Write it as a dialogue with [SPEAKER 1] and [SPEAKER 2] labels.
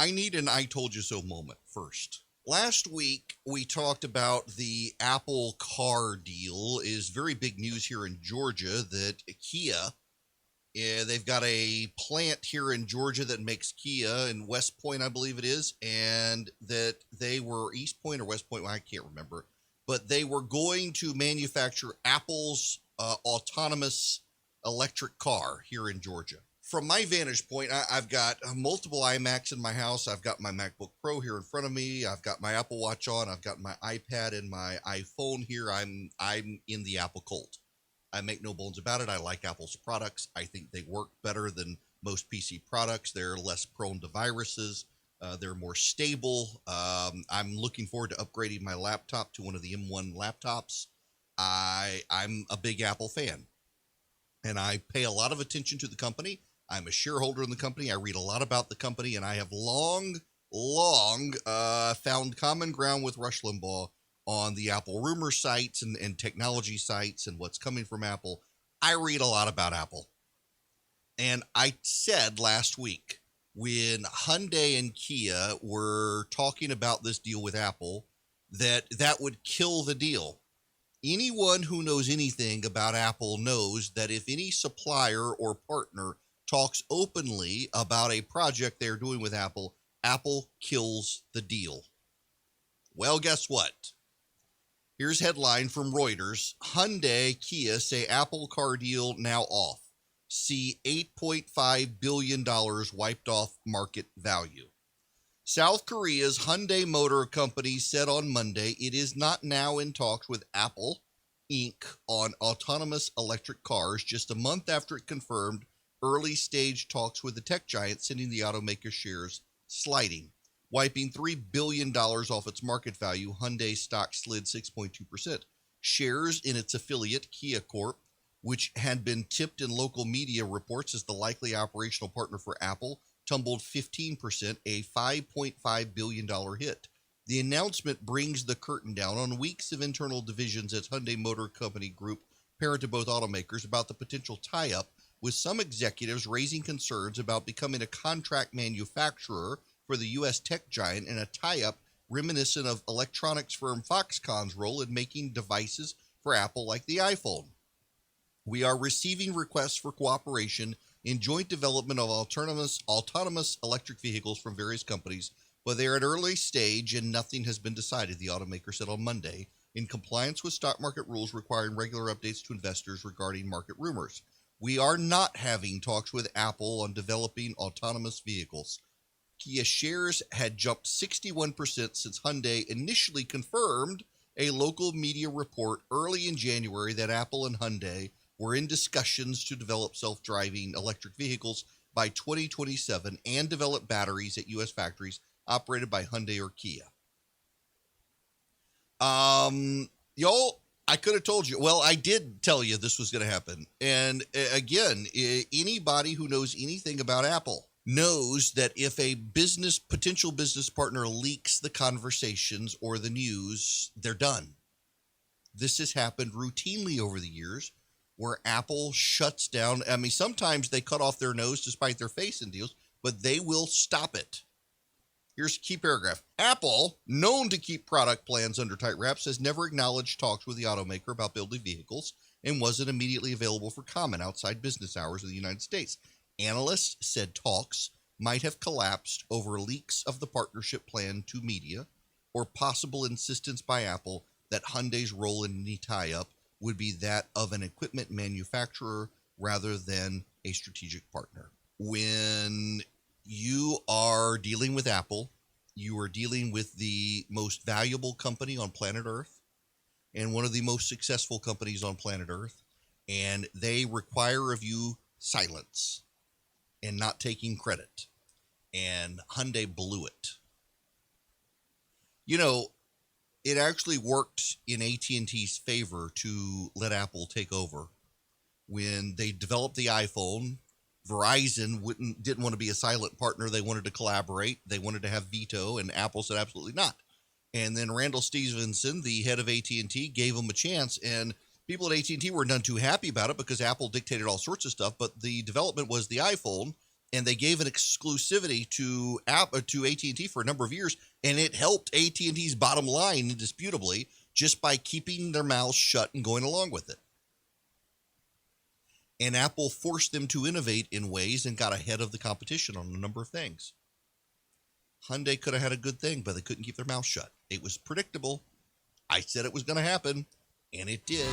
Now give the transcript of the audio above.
[SPEAKER 1] I need an I told you so moment first. Last week, we talked about the Apple car deal. Is very big news here in Georgia that Kia, they've got a plant here in Georgia that makes Kia in West Point, I believe it is, and that they were East Point or West Point, well, I can't remember, but they were going to manufacture Apple's autonomous electric car here in Georgia. From my vantage point, I've got multiple iMacs in my house. I've got my MacBook Pro here in front of me. I've got my Apple Watch on. I've got my iPad and my iPhone here. I'm in the Apple cult. I make no bones about it. I like Apple's products. I think they work better than most PC products. They're less prone to viruses. They're more stable. I'm looking forward to upgrading my laptop to one of the M1 laptops. I'm a big Apple fan, and I pay a lot of attention to the company. I'm a shareholder in the company. I read a lot about the company, and I have long found common ground with Rush Limbaugh on the Apple rumor sites and technology sites and what's coming from Apple. I read a lot about Apple. And I said last week, when Hyundai and Kia were talking about this deal with Apple, that would kill the deal. Anyone who knows anything about Apple knows that if any supplier or partner talks openly about a project they're doing with Apple, Apple kills the deal. Well, guess what? Here's headline from Reuters. Hyundai, Kia say Apple car deal now off. See $8.5 billion wiped off market value. South Korea's Hyundai Motor Company said on Monday it is not now in talks with Apple Inc. on autonomous electric cars, just a month after it confirmed early stage talks with the tech giant, sending the automaker's shares sliding. Wiping $3 billion off its market value, Hyundai stock slid 6.2%. Shares in its affiliate, Kia Corp, which had been tipped in local media reports as the likely operational partner for Apple, tumbled 15%, a $5.5 billion hit. The announcement brings the curtain down on weeks of internal divisions at Hyundai Motor Company Group, parent to both automakers, about the potential tie-up, with some executives raising concerns about becoming a contract manufacturer for the U.S. tech giant and a tie-up reminiscent of electronics firm Foxconn's role in making devices for Apple like the iPhone. We are receiving requests for cooperation in joint development of autonomous electric vehicles from various companies, but they are at early stage and nothing has been decided, the automaker said on Monday, in compliance with stock market rules requiring regular updates to investors regarding market rumors. We are not having talks with Apple on developing autonomous vehicles. Kia shares had jumped 61% since Hyundai initially confirmed a local media report early in January that Apple and Hyundai were in discussions to develop self-driving electric vehicles by 2027 and develop batteries at U.S. factories operated by Hyundai or Kia. I could have told you. Well, I did tell you this was going to happen. And again, anybody who knows anything about Apple knows that if a potential business partner leaks the conversations or the news, they're done. This has happened routinely over the years where Apple shuts down. I mean, sometimes they cut off their nose despite their face in deals, but they will stop it. Here's a key paragraph. Apple, known to keep product plans under tight wraps, has never acknowledged talks with the automaker about building vehicles and wasn't immediately available for comment outside business hours in the United States. Analysts said talks might have collapsed over leaks of the partnership plan to media or possible insistence by Apple that Hyundai's role in any tie-up would be that of an equipment manufacturer rather than a strategic partner. When you are dealing with Apple, you are dealing with the most valuable company on planet Earth and one of the most successful companies on planet Earth, and they require of you silence and not taking credit. And Hyundai blew it. You know, it actually worked in AT&T's favor to let Apple take over. When they developed the iPhone, Verizon didn't want to be a silent partner. They wanted to collaborate. They wanted to have veto, and Apple said absolutely not. And then Randall Stevenson, the head of AT&T, gave them a chance, and people at AT&T were none too happy about it because Apple dictated all sorts of stuff, but the development was the iPhone, and they gave an exclusivity to AT&T for a number of years, and it helped AT&T's bottom line indisputably just by keeping their mouths shut and going along with it. And Apple forced them to innovate in ways and got ahead of the competition on a number of things. Hyundai could have had a good thing, but they couldn't keep their mouth shut. It was predictable. I said it was going to happen, and it did.